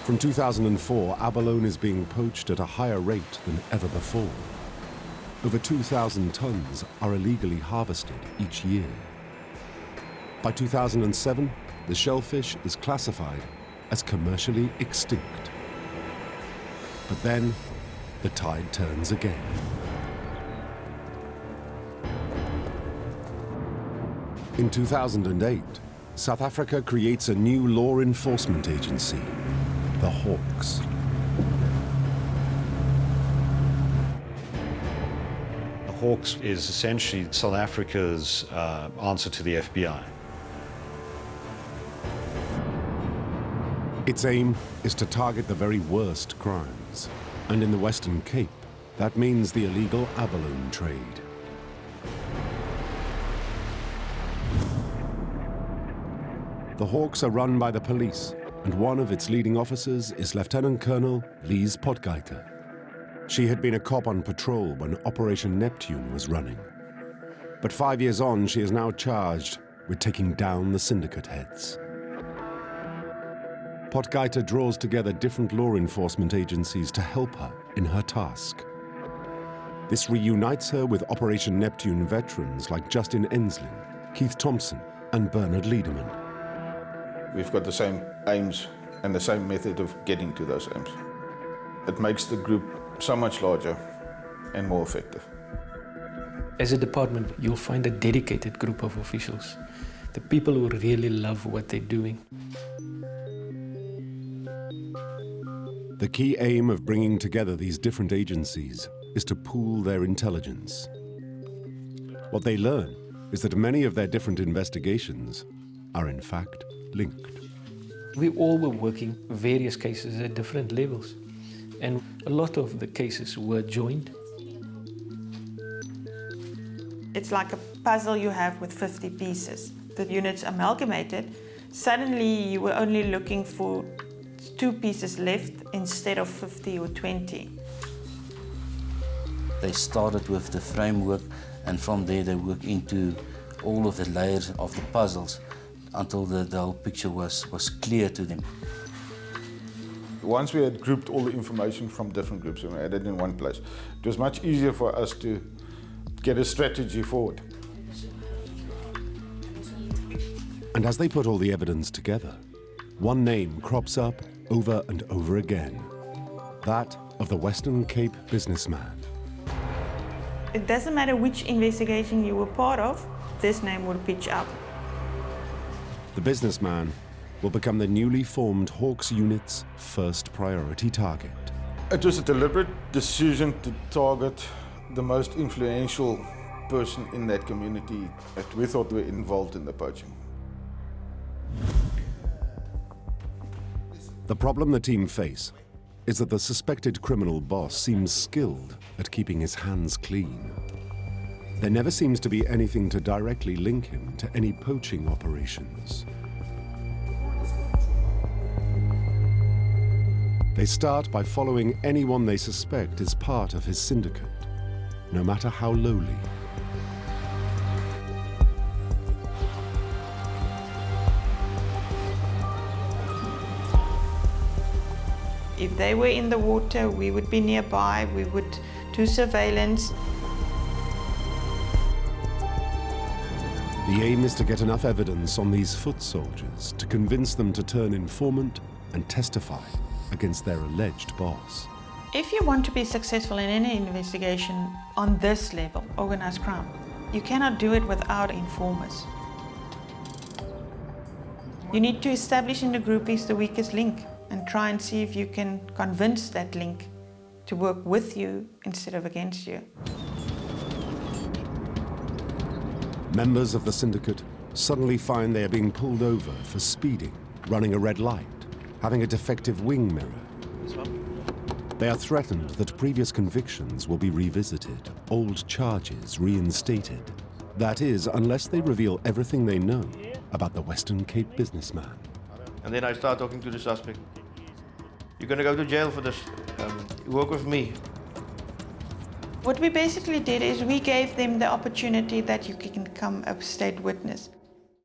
From 2004, abalone is being poached at a higher rate than ever before. Over 2,000 tons are illegally harvested each year. By 2007, the shellfish is classified as commercially extinct. But then, the tide turns again. In 2008, South Africa creates a new law enforcement agency, the Hawks. The Hawks is essentially South Africa's answer to the FBI. Its aim is to target the very worst crimes. And in the Western Cape, that means the illegal abalone trade. The Hawks are run by the police, and one of its leading officers is Lieutenant Colonel Lies Potgieter. She had been a cop on patrol when Operation Neptune was running. But 5 years on, she is now charged with taking down the syndicate heads. Potgieter draws together different law enforcement agencies to help her in her task. This reunites her with Operation Neptune veterans like Justin Enslin, Keith Thompson, and Bernard Liederman. We've got the same aims and the same method of getting to those aims. It makes the group so much larger and more effective. As a department, you'll find a dedicated group of officials, the people who really love what they're doing. The key aim of bringing together these different agencies is to pool their intelligence. What they learn is that many of their different investigations are in fact linked. We all were working various cases at different levels, and a lot of the cases were joined. It's like a puzzle you have with 50 pieces. The units amalgamated, suddenly you were only looking for 2 pieces left instead of 50 or 20. They started with the framework, and from there they worked into all of the layers of the puzzles until the whole picture was clear to them. Once we had grouped all the information from different groups and we had it in one place, it was much easier for us to get a strategy forward. And as they put all the evidence together, one name crops up over and over again, that of the Western Cape businessman. It doesn't matter which investigation you were part of, this name will pitch up. The businessman will become the newly formed Hawks unit's first priority target. It was a deliberate decision to target the most influential person in that community that we thought were involved in the poaching. The problem the team face is that the suspected criminal boss seems skilled at keeping his hands clean. There never seems to be anything to directly link him to any poaching operations. They start by following anyone they suspect is part of his syndicate, no matter how lowly. If they were in the water, we would be nearby, we would do surveillance. The aim is to get enough evidence on these foot soldiers to convince them to turn informant and testify against their alleged boss. If you want to be successful in any investigation on this level, organized crime, you cannot do it without informers. You need to establish in the group is the weakest link and try and see if you can convince that link to work with you instead of against you. Members of the syndicate suddenly find they are being pulled over for speeding, running a red light, having a defective wing mirror. They are threatened that previous convictions will be revisited, old charges reinstated. That is, unless they reveal everything they know about the Western Cape businessman. And then I start talking to the suspect. You're going to go to jail for this. Work with me. What we basically did is we gave them the opportunity that you can become a state witness.